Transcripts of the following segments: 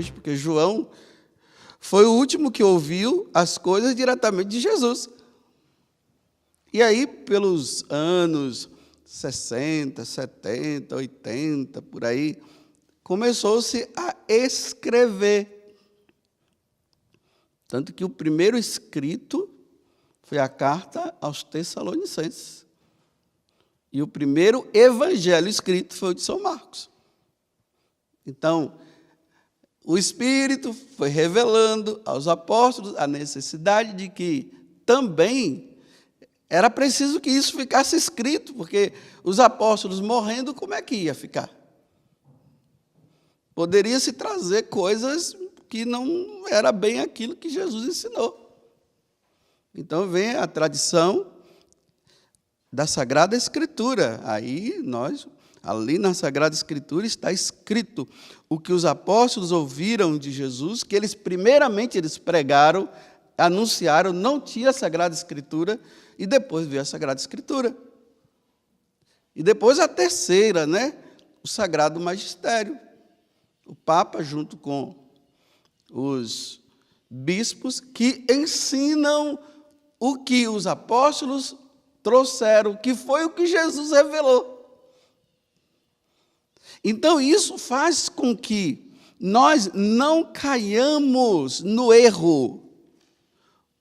depois, porque João foi o último que ouviu as coisas diretamente de Jesus. E aí, pelos anos 60, 70, 80, por aí, começou-se a escrever. Tanto que o primeiro escrito foi a carta aos Tessalonicenses. E o primeiro evangelho escrito foi o de São Marcos. Então, o Espírito foi revelando aos apóstolos a necessidade de que também era preciso que isso ficasse escrito, porque os apóstolos morrendo, como é que ia ficar? Poderia se trazer coisas que não era bem aquilo que Jesus ensinou. Então vem a tradição da Sagrada Escritura. Aí ali na Sagrada Escritura está escrito o que os apóstolos ouviram de Jesus, que primeiramente eles pregaram, anunciaram, não tinha a Sagrada Escritura, e depois veio a Sagrada Escritura. E depois a terceira, o Sagrado Magistério. O Papa, junto com os bispos, que ensinam o que os apóstolos trouxeram, que foi o que Jesus revelou. Então, isso faz com que nós não caiamos no erro.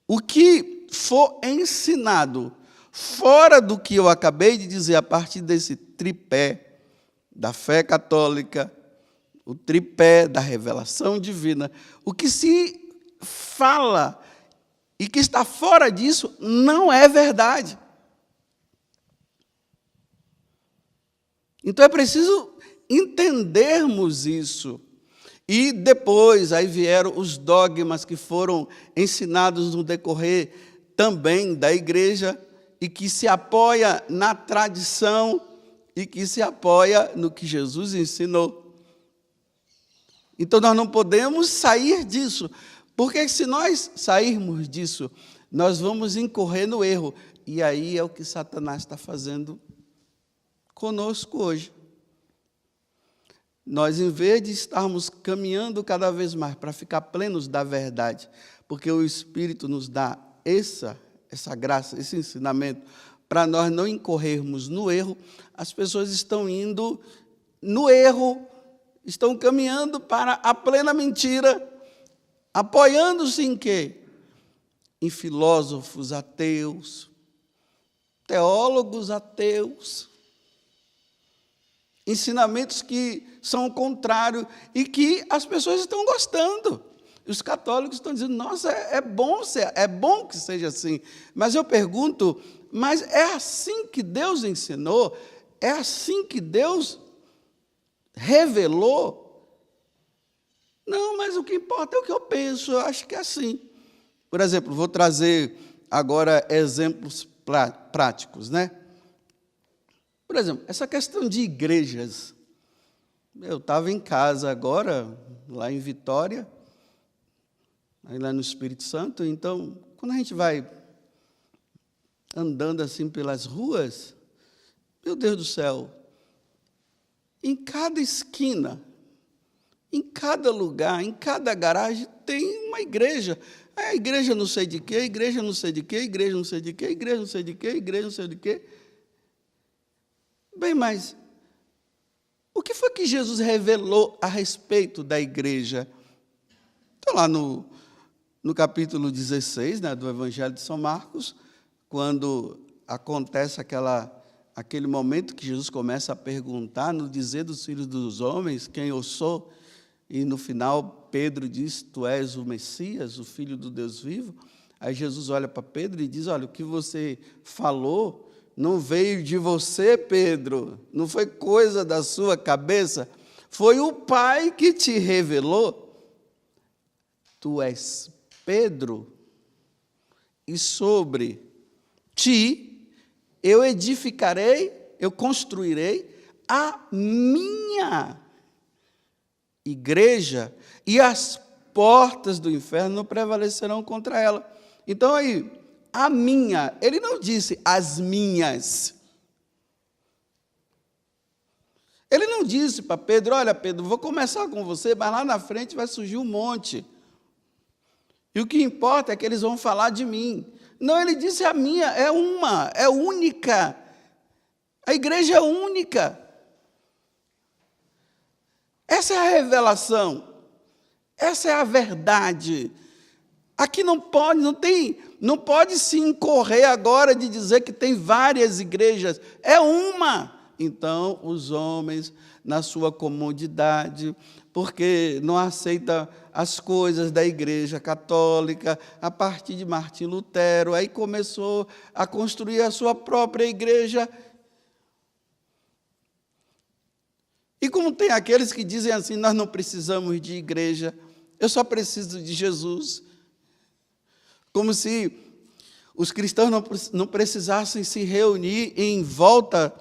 O que for ensinado fora do que eu acabei de dizer, a partir desse tripé da fé católica, o tripé da revelação divina, o que se fala e que está fora disso não é verdade. Então é preciso entendermos isso. E depois, aí vieram os dogmas que foram ensinados no decorrer também da igreja e que se apoia na tradição e que se apoia no que Jesus ensinou. Então nós não podemos sair disso, porque se nós sairmos disso, nós vamos incorrer no erro. E aí é o que Satanás está fazendo conosco hoje. Nós, em vez de estarmos caminhando cada vez mais para ficar plenos da verdade, porque o Espírito nos dá essa graça, esse ensinamento, para nós não incorrermos no erro, as pessoas estão indo no erro, estão caminhando para a plena mentira, apoiando-se em quê? Em filósofos ateus, teólogos ateus, ensinamentos que são contrários e que as pessoas estão gostando. Os católicos estão dizendo, nossa, é bom que seja assim. Mas eu pergunto, mas é assim que Deus ensinou? É assim que Deus revelou? Não, mas o que importa é o que eu penso, eu acho que é assim. Por exemplo, vou trazer agora exemplos práticos, Por exemplo, essa questão de igrejas. Eu estava em casa agora, lá em Vitória, aí lá no Espírito Santo, então, quando a gente vai andando assim pelas ruas, meu Deus do céu, em cada esquina, em cada lugar, em cada garagem, tem uma igreja. A igreja não sei de quê, a igreja não sei de quê, a igreja não sei de quê, a igreja não sei de quê, a igreja não sei de quê. Bem, mas o que foi que Jesus revelou a respeito da igreja? Então, lá no capítulo 16, do Evangelho de São Marcos, quando acontece aquele momento que Jesus começa a perguntar, no dizer dos filhos dos homens, quem eu sou, e no final Pedro diz, tu és o Messias, o Filho do Deus vivo. Aí Jesus olha para Pedro e diz, olha, o que você falou não veio de você, Pedro, não foi coisa da sua cabeça, foi o Pai que te revelou. Tu és Pedro, e sobre ti eu edificarei, eu construirei a minha igreja, e as portas do inferno não prevalecerão contra ela. Então aí, a minha, ele não disse as minhas. Ele não disse para Pedro, olha, Pedro, vou começar com você, mas lá na frente vai surgir um monte. E o que importa é que eles vão falar de mim. Não, ele disse, a minha é uma, é única. A igreja é única. Essa é a revelação. Essa é a verdade. Aqui não pode se incorrer agora de dizer que tem várias igrejas. É uma. Então, os homens, na sua comodidade, porque não aceita as coisas da Igreja Católica, a partir de Martim Lutero, aí começou a construir a sua própria igreja. E como tem aqueles que dizem assim, nós não precisamos de igreja, eu só preciso de Jesus. Como se os cristãos não precisassem se reunir em volta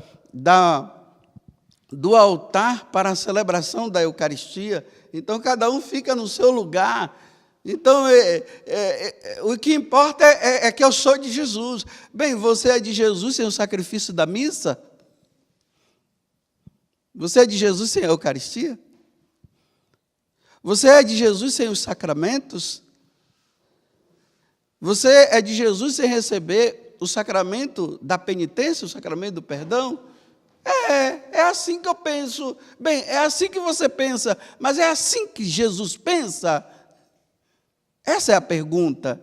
do altar para a celebração da Eucaristia. Então, cada um fica no seu lugar. Então, o que importa é que eu sou de Jesus. Bem, você é de Jesus sem o sacrifício da missa? Você é de Jesus sem a Eucaristia? Você é de Jesus sem os sacramentos? Você é de Jesus sem receber o sacramento da penitência, o sacramento do perdão? É assim que eu penso. Bem, é assim que você pensa, mas é assim que Jesus pensa? Essa é a pergunta.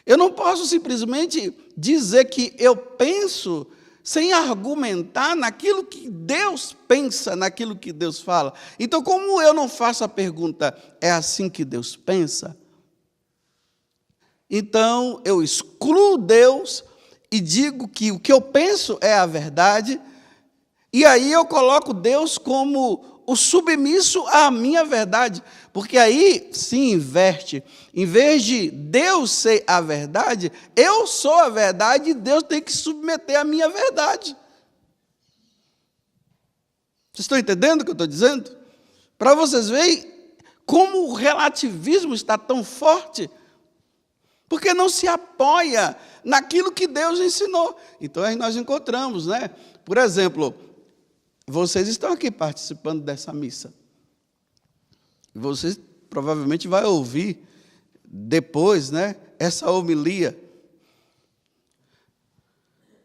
Eu não posso simplesmente dizer que eu penso sem argumentar naquilo que Deus pensa, naquilo que Deus fala. Então, como eu não faço a pergunta, é assim que Deus pensa? Então, eu excluo Deus e digo que o que eu penso é a verdade, e aí eu coloco Deus como o submisso à minha verdade, porque aí se inverte. Em vez de Deus ser a verdade, eu sou a verdade e Deus tem que submeter a minha verdade. Vocês estão entendendo o que eu estou dizendo? Para vocês verem como o relativismo está tão forte, porque não se apoia naquilo que Deus ensinou. Então, aí nós encontramos, né? Por exemplo, vocês estão aqui participando dessa missa. Vocês provavelmente vão ouvir depois, né, essa homilia.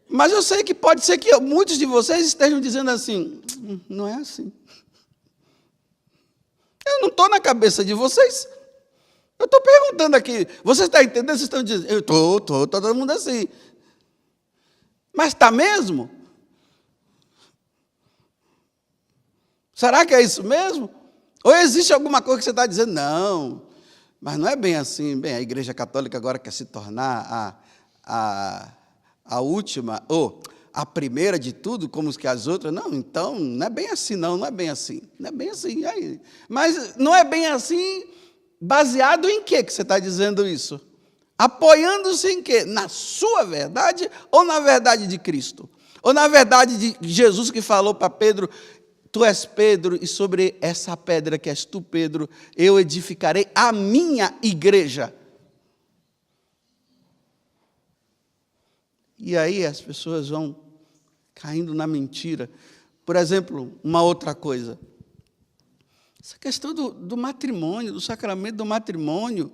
Mas eu sei que pode ser que muitos de vocês estejam dizendo assim, não é assim. Eu não estou na cabeça de vocês. Eu estou perguntando aqui, vocês estão entendendo? Vocês estão dizendo, eu estou, todo mundo assim. Mas está mesmo? Será que é isso mesmo? Ou existe alguma coisa que você está dizendo, não, mas não é bem assim. Bem, a Igreja Católica agora quer se tornar a última, ou a primeira de tudo, como que as outras. Não, então, não é bem assim, não é bem assim. Não é bem assim. Aí. Mas não é bem assim... Baseado em quê que você está dizendo isso? Apoiando-se em quê? Na sua verdade ou na verdade de Cristo? Ou na verdade de Jesus que falou para Pedro, tu és Pedro e sobre essa pedra que és tu, Pedro, eu edificarei a minha igreja. E aí as pessoas vão caindo na mentira. Por exemplo, uma outra coisa. Essa questão do matrimônio, do sacramento do matrimônio.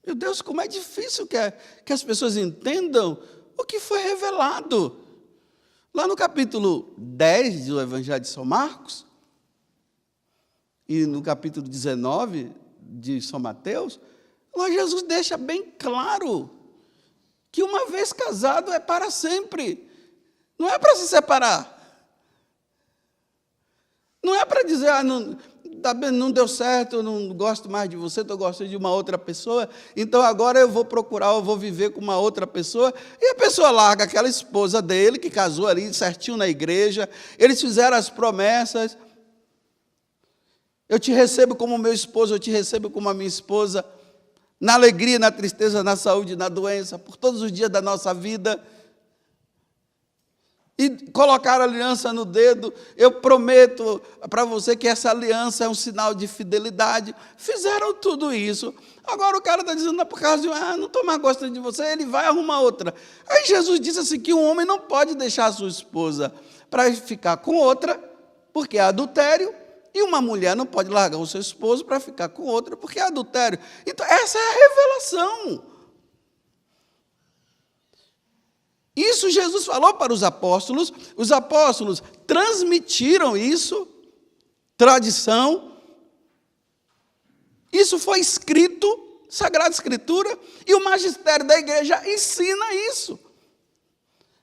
Meu Deus, como é difícil que as pessoas entendam o que foi revelado. Lá no capítulo 10 do Evangelho de São Marcos, e no capítulo 19 de São Mateus, lá Jesus deixa bem claro que uma vez casado é para sempre. Não é para se separar. Não é para dizer, não deu certo, eu não gosto mais de você, estou gostando de uma outra pessoa, então agora eu vou viver com uma outra pessoa, e a pessoa larga aquela esposa dele, que casou ali certinho na igreja, eles fizeram as promessas, eu te recebo como meu esposo, eu te recebo como a minha esposa, na alegria, na tristeza, na saúde, na doença, por todos os dias da nossa vida. E colocaram a aliança no dedo, eu prometo para você que essa aliança é um sinal de fidelidade. Fizeram tudo isso. Agora o cara está dizendo, por causa de, não estou mais gostando de você, ele vai arrumar outra. Aí Jesus disse assim, que um homem não pode deixar a sua esposa para ficar com outra, porque é adultério, e uma mulher não pode largar o seu esposo para ficar com outra, porque é adultério. Então, essa é a revelação. Isso Jesus falou para os apóstolos transmitiram isso, tradição, isso foi escrito, Sagrada Escritura, e o magistério da igreja ensina isso.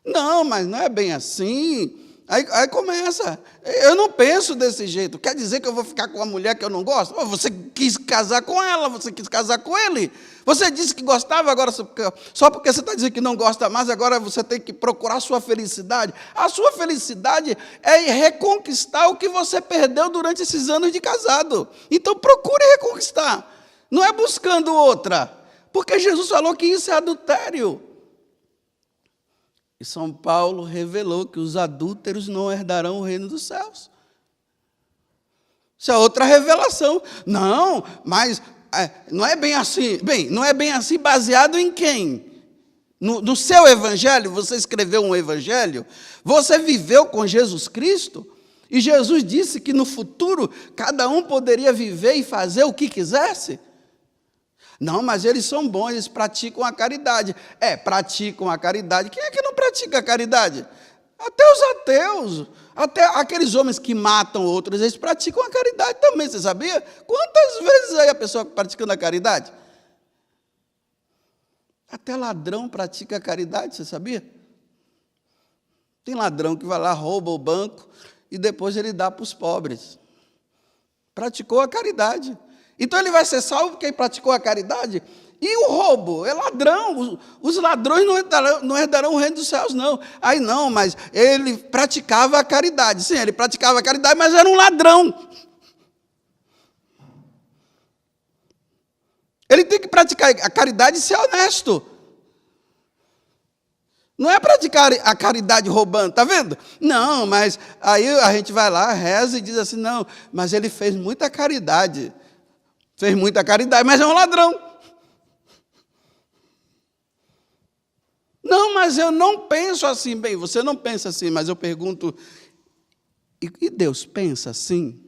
Não, mas não é bem assim. Aí começa, eu não penso desse jeito, quer dizer que eu vou ficar com uma mulher que eu não gosto? Você quis casar com ela, você quis casar com ele, você disse que gostava, agora só porque você está dizendo que não gosta mais, agora você tem que procurar a sua felicidade. A sua felicidade é reconquistar o que você perdeu durante esses anos de casado. Então procure reconquistar, não é buscando outra, porque Jesus falou que isso é adultério. E São Paulo revelou que os adúlteros não herdarão o reino dos céus. Isso é outra revelação. Não, mas não é bem assim. Bem, não é bem assim baseado em quem? No seu evangelho, você escreveu um evangelho, você viveu com Jesus Cristo, e Jesus disse que no futuro cada um poderia viver e fazer o que quisesse. Não, mas eles são bons, eles praticam a caridade. Praticam a caridade. Quem é que não pratica a caridade? Até os ateus, até aqueles homens que matam outros, eles praticam a caridade também, você sabia? Quantas vezes aí a pessoa praticando a caridade? Até ladrão pratica a caridade, você sabia? Tem ladrão que vai lá, rouba o banco e depois ele dá para os pobres. Praticou a caridade. Então ele vai ser salvo porque ele praticou a caridade? E o roubo? É ladrão. Os ladrões não herdarão o reino dos céus, não. Aí não, mas ele praticava a caridade. Sim, ele praticava a caridade, mas era um ladrão. Ele tem que praticar a caridade e ser honesto. Não é praticar a caridade roubando, está vendo? Não, mas aí a gente vai lá, reza e diz assim, não, mas ele fez muita caridade. Fez muita caridade, mas é um ladrão. Não, mas eu não penso assim. Bem, você não pensa assim, mas eu pergunto, e Deus pensa assim?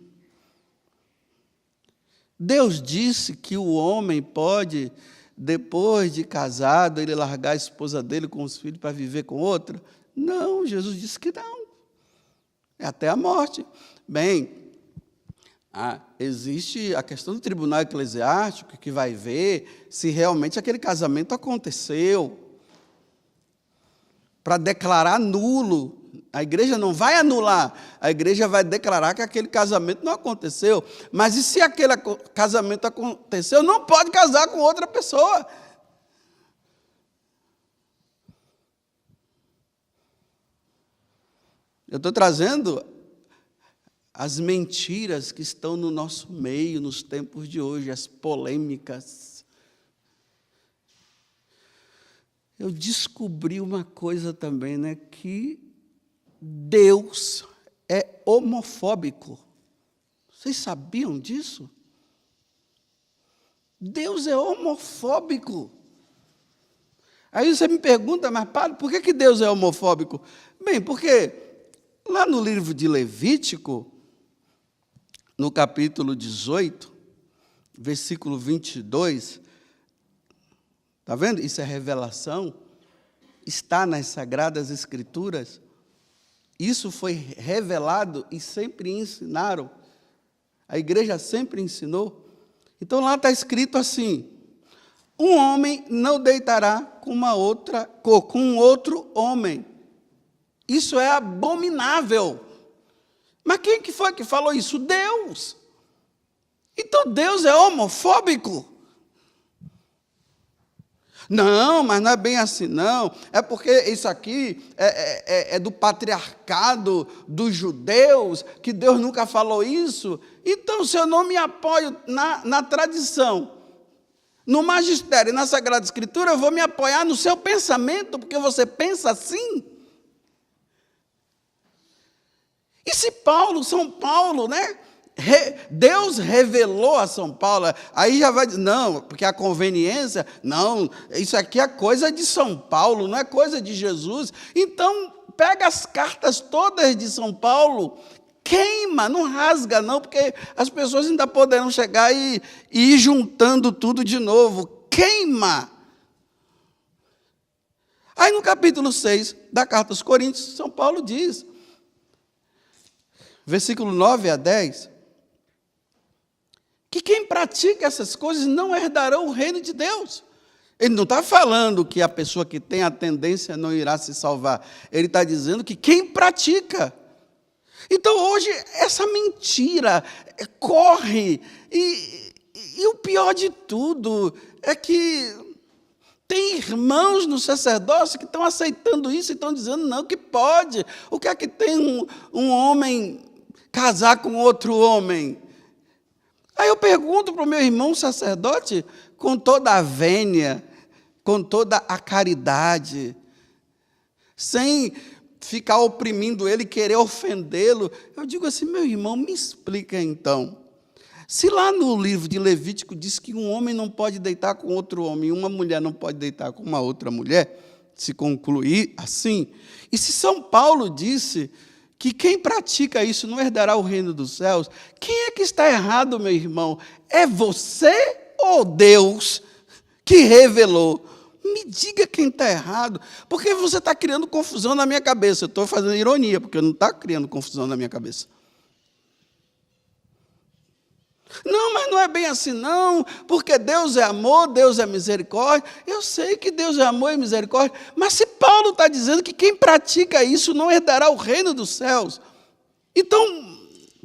Deus disse que o homem pode, depois de casado, ele largar a esposa dele com os filhos para viver com outra? Não, Jesus disse que não. É até a morte. Bem, existe a questão do tribunal eclesiástico que vai ver se realmente aquele casamento aconteceu, para declarar nulo. A igreja não vai anular, a igreja vai declarar que aquele casamento não aconteceu. Mas e se aquele casamento aconteceu, não pode casar com outra pessoa. Eu estou trazendo as mentiras que estão no nosso meio, nos tempos de hoje, as polêmicas. Eu descobri uma coisa também, né, que Deus é homofóbico. Vocês sabiam disso? Deus é homofóbico. Aí você me pergunta, mas padre, por que Deus é homofóbico? Bem, porque lá no livro de Levítico, no capítulo 18, versículo 22, está vendo? Isso é revelação, está nas Sagradas Escrituras, isso foi revelado e sempre ensinaram, a igreja sempre ensinou. Então lá está escrito assim, um homem não deitará com com outro homem. Isso é abominável. Mas quem que foi que falou isso? Deus. Então Deus é homofóbico? Não, mas não é bem assim, não. É porque isso aqui é do patriarcado dos judeus, que Deus nunca falou isso. Então, se eu não me apoio na tradição, no magistério, na Sagrada Escritura, eu vou me apoiar no seu pensamento, porque você pensa assim. E se São Paulo, né? Deus revelou a São Paulo, aí já vai dizer, não, porque a conveniência, não, isso aqui é coisa de São Paulo, não é coisa de Jesus. Então, pega as cartas todas de São Paulo, queima, não rasga não, porque as pessoas ainda poderão chegar e ir juntando tudo de novo. Queima. Aí no capítulo 6 da carta aos Coríntios, São Paulo diz, versículo 9 a 10, que quem pratica essas coisas não herdará o reino de Deus. Ele não está falando que a pessoa que tem a tendência não irá se salvar. Ele está dizendo que quem pratica. Então, hoje, essa mentira corre. E o pior de tudo é que tem irmãos no sacerdócio que estão aceitando isso e estão dizendo, não, que pode. O que é que tem um homem casar com outro homem? Aí eu pergunto para o meu irmão sacerdote, com toda a vênia, com toda a caridade, sem ficar oprimindo ele, querer ofendê-lo. Eu digo assim, meu irmão, me explica então. Se lá no livro de Levítico diz que um homem não pode deitar com outro homem, uma mulher não pode deitar com uma outra mulher, se concluir assim, e se São Paulo disse que quem pratica isso não herdará o reino dos céus, quem é que está errado, meu irmão? É você ou Deus que revelou? Me diga quem está errado, porque você está criando confusão na minha cabeça. Eu estou fazendo ironia, porque não está criando confusão na minha cabeça. Não, mas não é bem assim não, porque Deus é amor, Deus é misericórdia. Eu sei que Deus é amor e misericórdia, mas se Paulo está dizendo que quem pratica isso não herdará o reino dos céus, então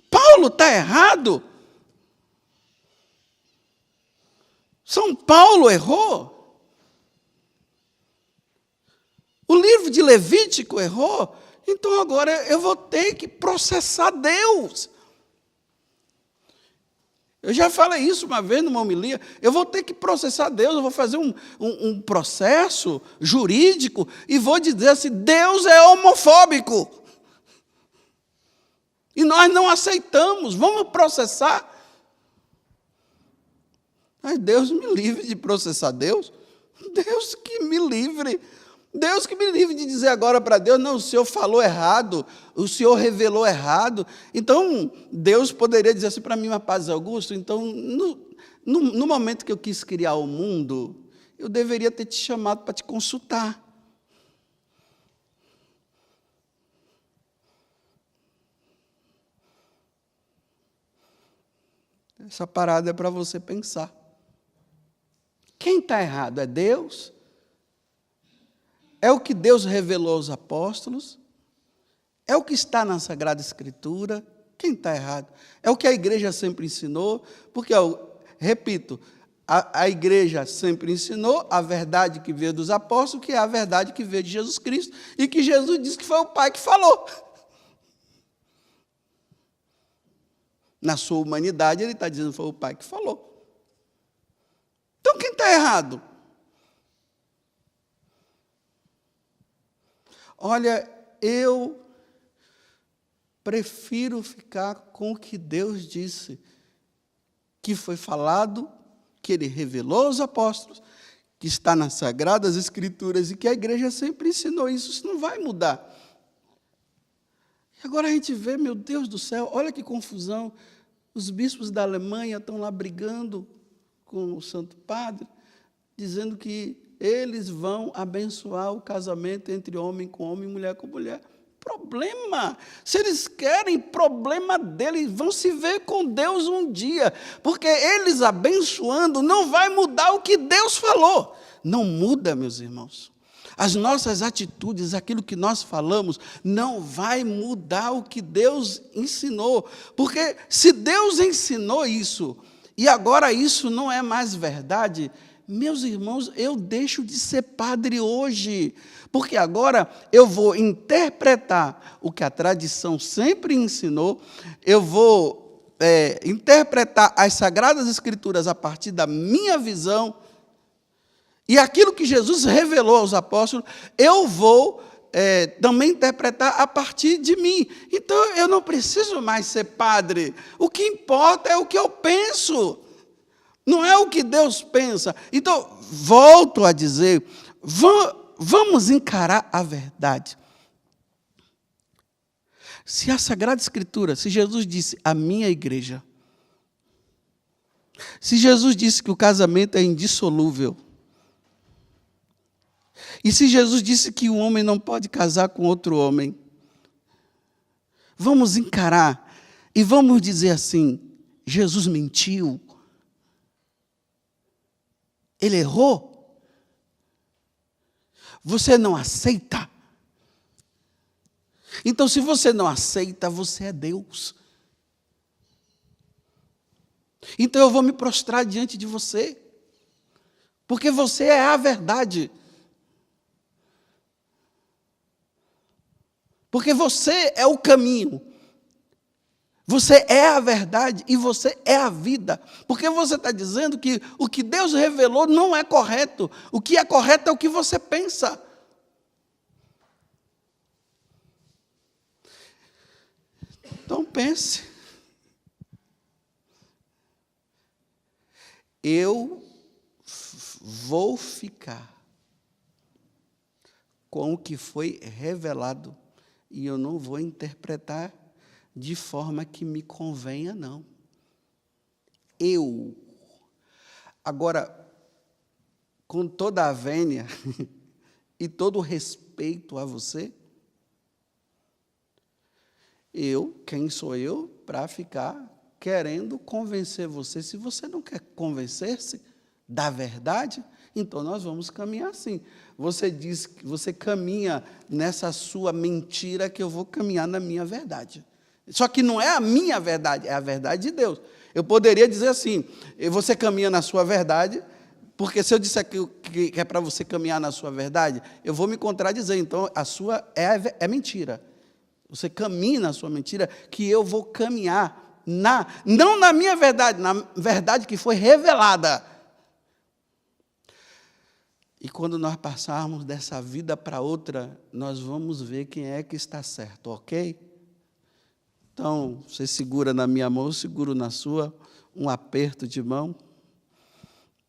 Paulo está errado? São Paulo errou? O livro de Levítico errou? Então agora eu vou ter que processar Deus. Eu já falei isso uma vez numa homilia. Eu vou ter que processar Deus, eu vou fazer um processo jurídico e vou dizer assim, Deus é homofóbico. E nós não aceitamos, vamos processar. Ai, Deus me livre de processar Deus. Deus que me livre. Deus que me livre de dizer agora para Deus, não, o Senhor falou errado, o Senhor revelou errado. Então, Deus poderia dizer assim para mim, mas Paz Augusto, então, no momento que eu quis criar o mundo, eu deveria ter te chamado para te consultar. Essa parada é para você pensar. Quem está errado? É Deus? É o que Deus revelou aos apóstolos? É o que está na Sagrada Escritura? Quem está errado? É o que a igreja sempre ensinou? Porque, repito, a igreja sempre ensinou a verdade que veio dos apóstolos, que é a verdade que veio de Jesus Cristo, e que Jesus disse que foi o Pai que falou. Na sua humanidade, ele está dizendo que foi o Pai que falou. Então, quem está errado? Olha, eu prefiro ficar com o que Deus disse, que foi falado, que Ele revelou aos apóstolos, que está nas Sagradas Escrituras e que a igreja sempre ensinou isso. Isso não vai mudar. E agora a gente vê, meu Deus do céu, olha que confusão. Os bispos da Alemanha estão lá brigando com o Santo Padre, dizendo que eles vão abençoar o casamento entre homem com homem e mulher com mulher. Problema. Se eles querem, problema deles. Vão se ver com Deus um dia. Porque eles abençoando não vai mudar o que Deus falou. Não muda, meus irmãos. As nossas atitudes, aquilo que nós falamos, não vai mudar o que Deus ensinou. Porque se Deus ensinou isso, e agora isso não é mais verdade, meus irmãos, eu deixo de ser padre hoje, porque agora eu vou interpretar o que a tradição sempre ensinou, eu vou interpretar as Sagradas Escrituras a partir da minha visão, e aquilo que Jesus revelou aos apóstolos, eu vou também interpretar a partir de mim. Então, eu não preciso mais ser padre, o que importa é o que eu penso. Não é o que Deus pensa. Então, volto a dizer, vamos encarar a verdade. Se a Sagrada Escritura, se Jesus disse a minha igreja, se Jesus disse que o casamento é indissolúvel, e se Jesus disse que o homem não pode casar com outro homem, vamos encarar e vamos dizer assim: Jesus mentiu, ele errou, você não aceita? Então, se você não aceita, você é Deus. Então eu vou me prostrar diante de você, porque você é a verdade. Porque você é o caminho. Você é a verdade e você é a vida. Porque você está dizendo que o que Deus revelou não é correto. O que é correto é o que você pensa. Então pense. Eu vou ficar com o que foi revelado e eu não vou interpretar de forma que me convenha, não. Eu. Agora, com toda a vênia e todo o respeito a você, quem sou eu para ficar querendo convencer você? Se você não quer convencer-se da verdade, então nós vamos caminhar assim. Você diz que você caminha nessa sua mentira, que eu vou caminhar na minha verdade. Só que não é a minha verdade, é a verdade de Deus. Eu poderia dizer assim: você caminha na sua verdade, porque se eu disser que é para você caminhar na sua verdade, eu vou me contradizer. Então, a sua é mentira. Você caminha na sua mentira, que eu vou caminhar não na minha verdade, na verdade que foi revelada. E quando nós passarmos dessa vida para outra, nós vamos ver quem é que está certo, ok? Então, você segura na minha mão, eu seguro na sua, um aperto de mão.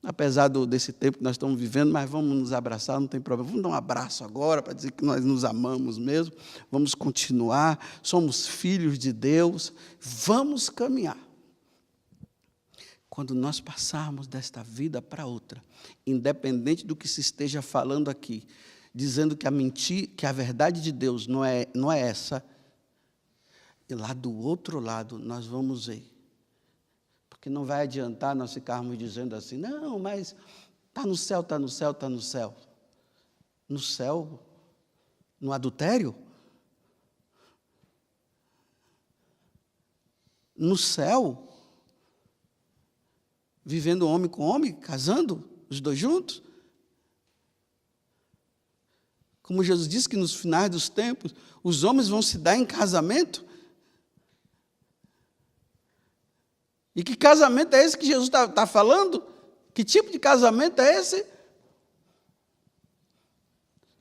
Apesar desse tempo que nós estamos vivendo, mas vamos nos abraçar, não tem problema. Vamos dar um abraço agora, para dizer que nós nos amamos mesmo. Vamos continuar, somos filhos de Deus. Vamos caminhar. Quando nós passarmos desta vida para outra, independente do que se esteja falando aqui, dizendo que a verdade de Deus não é essa, e lá do outro lado nós vamos ver. Porque não vai adiantar nós ficarmos dizendo assim: não, mas está no céu, está no céu, está no céu. No céu? No adultério? No céu? Vivendo homem com homem, casando, os dois juntos? Como Jesus disse que nos finais dos tempos, os homens vão se dar em casamento? E que casamento é esse que Jesus está falando? Que tipo de casamento é esse?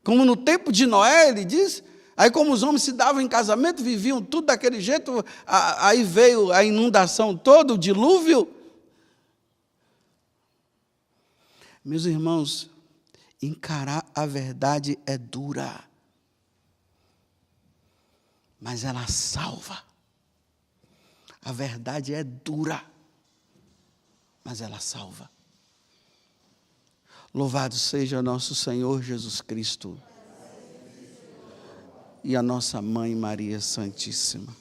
Como no tempo de Noé, ele diz, aí como os homens se davam em casamento, viviam tudo daquele jeito, aí veio a inundação toda, o dilúvio. Meus irmãos, encarar a verdade é dura, mas ela salva. A verdade é dura, mas ela salva. Louvado seja nosso Senhor Jesus Cristo e a nossa Mãe Maria Santíssima.